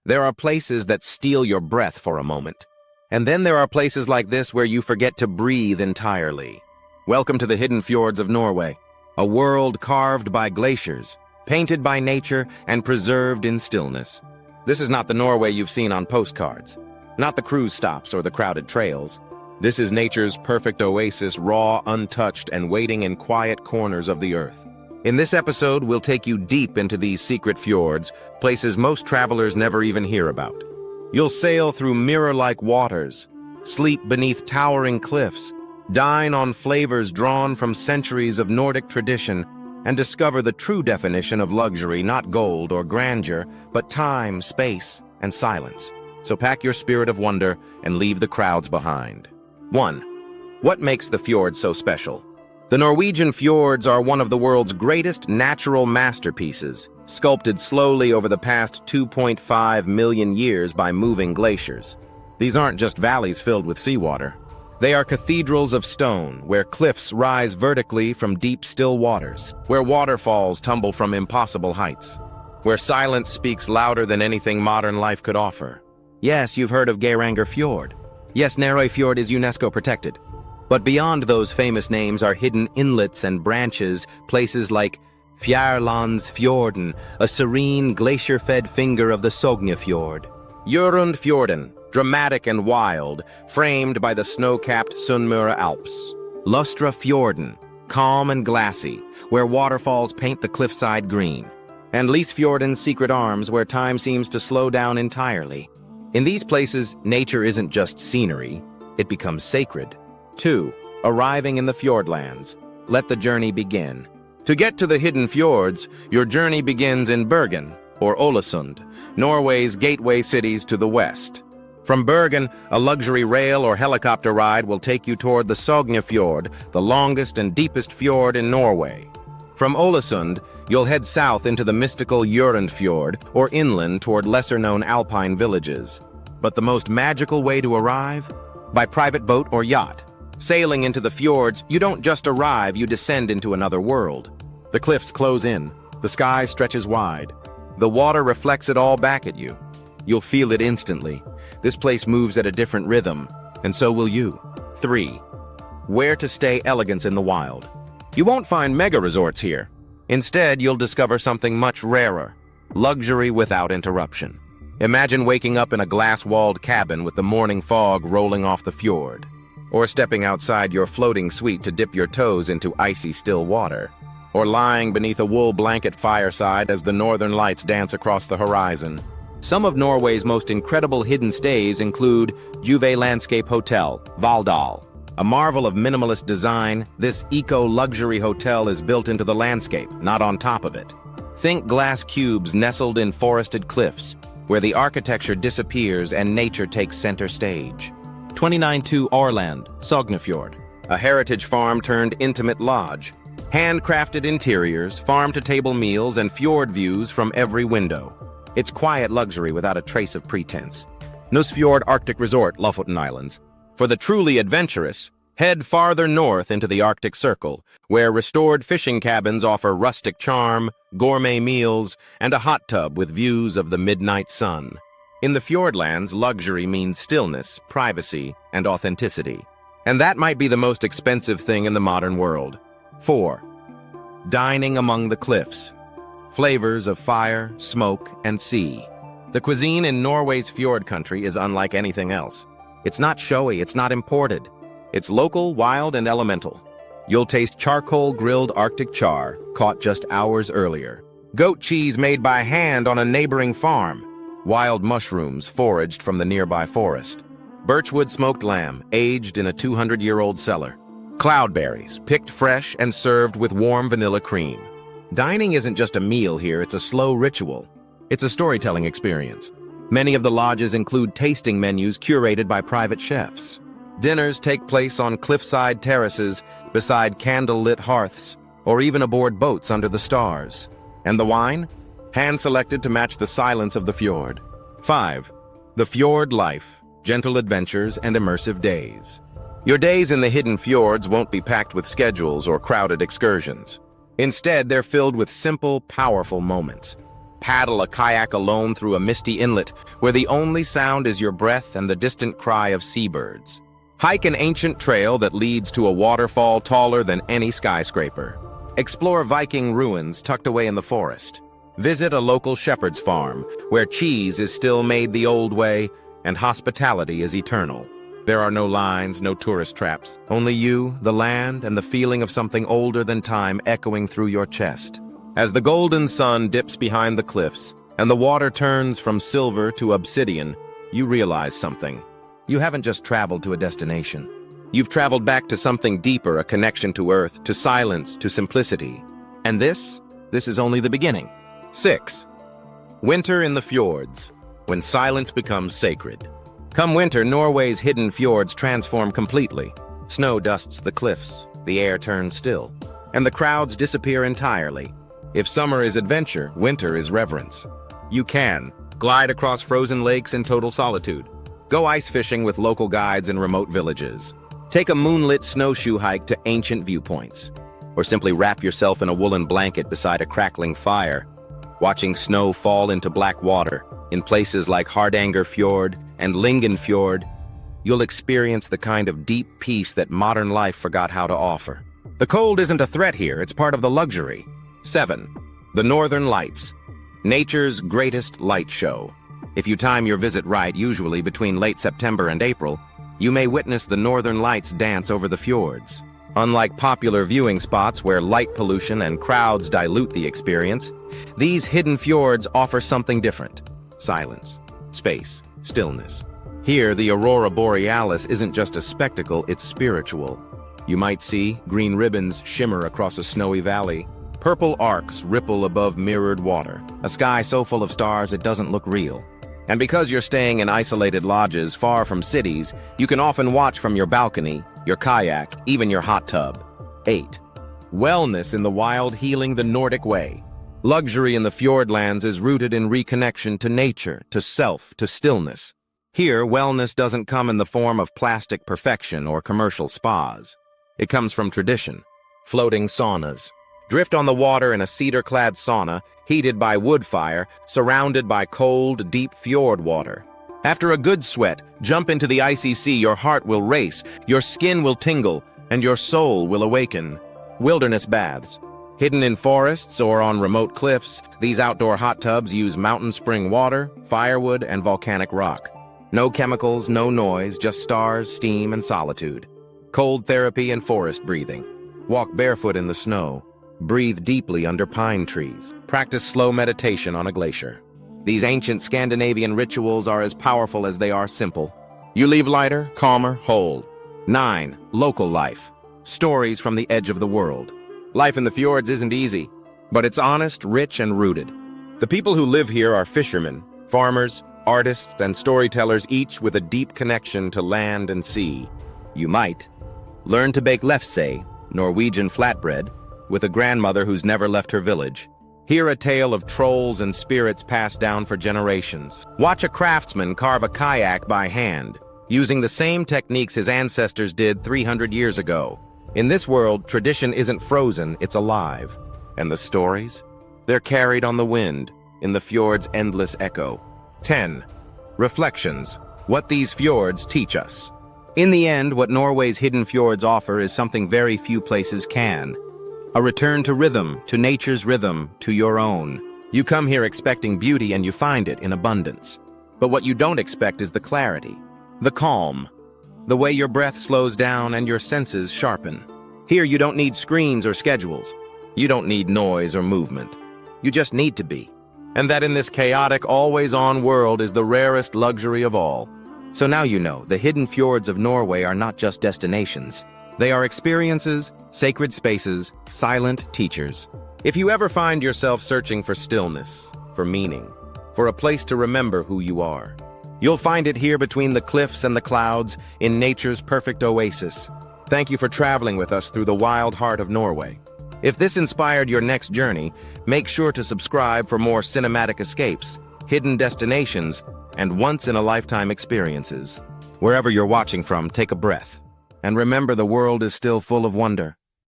There are places that steal your breath for a moment. And then there are places like this where you forget to breathe entirely. Welcome to the hidden fjords of Norway, a world carved by glaciers, painted by nature, and preserved in stillness. This is not the Norway you've seen on postcards, not the cruise stops or the crowded trails. This is nature's perfect oasis, raw, untouched, and waiting in quiet corners of the earth. In this episode, we'll take you deep into these secret fjords, places most travelers never even hear about. You'll sail through mirror-like waters, sleep beneath towering cliffs, dine on flavors drawn from centuries of Nordic tradition, and discover the true definition of luxury, not gold or grandeur, but time, space, and silence. So pack your spirit of wonder and leave the crowds behind. 1. What makes the fjords so special? The Norwegian fjords are one of the world's greatest natural masterpieces, sculpted slowly over the past 2.5 million years by moving glaciers. These aren't just valleys filled with seawater. They are cathedrals of stone, where cliffs rise vertically from deep, still waters, where waterfalls tumble from impossible heights, where silence speaks louder than anything modern life could offer. Yes, you've heard of Geiranger Fjord. Yes, Norway Fjord is UNESCO-protected. But beyond those famous names are hidden inlets and branches, places like Fjords, a serene, glacier-fed finger of the Sognefjord. Fjorden, dramatic and wild, framed by the snow-capped Sunnmøre Alps. Fjorden, calm and glassy, where waterfalls paint the cliffside green. And Fjorden's secret arms, where time seems to slow down entirely. In these places, nature isn't just scenery, it becomes sacred. 2. Arriving in the fjordlands. Let the journey begin. To get to the hidden fjords, your journey begins in Bergen, or Ålesund, Norway's gateway cities to the west. From Bergen, a luxury rail or helicopter ride will take you toward the Sognefjord, the longest and deepest fjord in Norway. From Ålesund, you'll head south into the mystical Fjord, or inland toward lesser-known alpine villages. But the most magical way to arrive? By private boat or yacht. Sailing into the fjords, you don't just arrive, you descend into another world. The cliffs close in, the sky stretches wide. The water reflects it all back at you. You'll feel it instantly. This place moves at a different rhythm, and so will you. 3. Where to stay elegance in the wild. You won't find mega resorts here. Instead, you'll discover something much rarer, luxury without interruption. Imagine waking up in a glass-walled cabin with the morning fog rolling off the fjord, or stepping outside your floating suite to dip your toes into icy still water, or lying beneath a wool blanket fireside as the northern lights dance across the horizon. Some of Norway's most incredible hidden stays include Juve Landscape Hotel, Valldal. A marvel of minimalist design, this eco-luxury hotel is built into the landscape, not on top of it. Think glass cubes nestled in forested cliffs, where the architecture disappears and nature takes center stage. 29-2 Årland, Sognefjord, a heritage farm turned intimate lodge. Handcrafted interiors, farm-to-table meals, and fjord views from every window. It's quiet luxury without a trace of pretense. Nusfjord Arctic Resort, Lofoten Islands. For the truly adventurous, head farther north into the Arctic Circle, where restored fishing cabins offer rustic charm, gourmet meals, and a hot tub with views of the midnight sun. In the fjordlands, luxury means stillness, privacy, and authenticity. And that might be the most expensive thing in the modern world. 4. Dining among the cliffs. Flavors of fire, smoke, and sea. The cuisine in Norway's fjord country is unlike anything else. It's not showy, it's not imported. It's local, wild, and elemental. You'll taste charcoal-grilled Arctic char, caught just hours earlier. Goat cheese made by hand on a neighboring farm. Wild mushrooms foraged from the nearby forest. Birchwood smoked lamb, aged in a 200-year-old cellar. Cloudberries, picked fresh and served with warm vanilla cream. Dining isn't just a meal here, it's a slow ritual. It's a storytelling experience. Many of the lodges include tasting menus curated by private chefs. Dinners take place on cliffside terraces, beside candle-lit hearths, or even aboard boats under the stars. And the wine? Hand-selected to match the silence of the fjord. 5. The fjord life, gentle adventures, and immersive days. Your days in the hidden fjords won't be packed with schedules or crowded excursions. Instead, they're filled with simple, powerful moments. Paddle a kayak alone through a misty inlet where the only sound is your breath and the distant cry of seabirds. Hike an ancient trail that leads to a waterfall taller than any skyscraper. Explore Viking ruins tucked away in the forest. Visit a local shepherd's farm where cheese is still made the old way and hospitality is eternal. There are no lines, no tourist traps. Only you, the land, and the feeling of something older than time echoing through your chest. As the golden sun dips behind the cliffs and the water turns from silver to obsidian, you realize something. You haven't just traveled to a destination. You've traveled back to something deeper, a connection to earth, to silence, to simplicity. And this is only the beginning. 6. Winter in the fjords, when silence becomes sacred. Come winter, Norway's hidden fjords transform completely. Snow dusts the cliffs, the air turns still, and the crowds disappear entirely. If summer is adventure, winter is reverence. You can glide across frozen lakes in total solitude. Go ice fishing with local guides in remote villages. Take a moonlit snowshoe hike to ancient viewpoints. Or simply wrap yourself in a woolen blanket beside a crackling fire, watching snow fall into black water. In places like Geiranger Fjord and Lingen Fjord, you'll experience the kind of deep peace that modern life forgot how to offer. The cold isn't a threat here, it's part of the luxury. 7. The Northern Lights, nature's greatest light show. If you time your visit right, usually between late September and April, you may witness the Northern Lights dance over the fjords. Unlike popular viewing spots where light pollution and crowds dilute the experience, these hidden fjords offer something different. Silence, space, stillness. Here, the aurora borealis isn't just a spectacle, it's spiritual. You might see green ribbons shimmer across a snowy valley, purple arcs ripple above mirrored water, a sky so full of stars it doesn't look real. And because you're staying in isolated lodges far from cities, you can often watch from your balcony, your kayak, even your hot tub. 8. Wellness in the wild, healing the Nordic way. Luxury in the fjordlands is rooted in reconnection to nature, to self, to stillness. Here, wellness doesn't come in the form of plastic perfection or commercial spas. It comes from tradition. Floating saunas. Drift on the water in a cedar-clad sauna, heated by wood fire, surrounded by cold, deep fjord water. After a good sweat, jump into the icy sea, your heart will race, your skin will tingle, and your soul will awaken. Wilderness baths. Hidden in forests or on remote cliffs, these outdoor hot tubs use mountain spring water, firewood, and volcanic rock. No chemicals, no noise, just stars, steam, and solitude. Cold therapy and forest breathing. Walk barefoot in the snow. Breathe deeply under pine trees. Practice slow meditation on a glacier. These ancient Scandinavian rituals are as powerful as they are simple. You leave lighter, calmer, whole. 9. Local life. Stories from the edge of the world. Life in the fjords isn't easy, but it's honest, rich, and rooted. The people who live here are fishermen, farmers, artists, and storytellers, each with a deep connection to land and sea. You might learn to bake lefse, Norwegian flatbread, with a grandmother who's never left her village. Hear a tale of trolls and spirits passed down for generations. Watch a craftsman carve a kayak by hand, using the same techniques his ancestors did 300 years ago. In this world, tradition isn't frozen, it's alive. And the stories? They're carried on the wind, in the fjord's endless echo. 10. Reflections. What these fjords teach us. In the end, what Norway's hidden fjords offer is something very few places can. A return to rhythm, to nature's rhythm, to your own. You come here expecting beauty and you find it in abundance. But what you don't expect is the clarity, the calm, the way your breath slows down and your senses sharpen. Here you don't need screens or schedules. You don't need noise or movement. You just need to be. And that in this chaotic, always-on world is the rarest luxury of all. So now you know, the hidden fjords of Norway are not just destinations. They are experiences, sacred spaces, silent teachers. If you ever find yourself searching for stillness, for meaning, for a place to remember who you are, you'll find it here between the cliffs and the clouds, in nature's perfect oasis. Thank you for traveling with us through the wild heart of Norway. If this inspired your next journey, make sure to subscribe for more cinematic escapes, hidden destinations, and once-in-a-lifetime experiences. Wherever you're watching from, take a breath. And remember, the world is still full of wonder.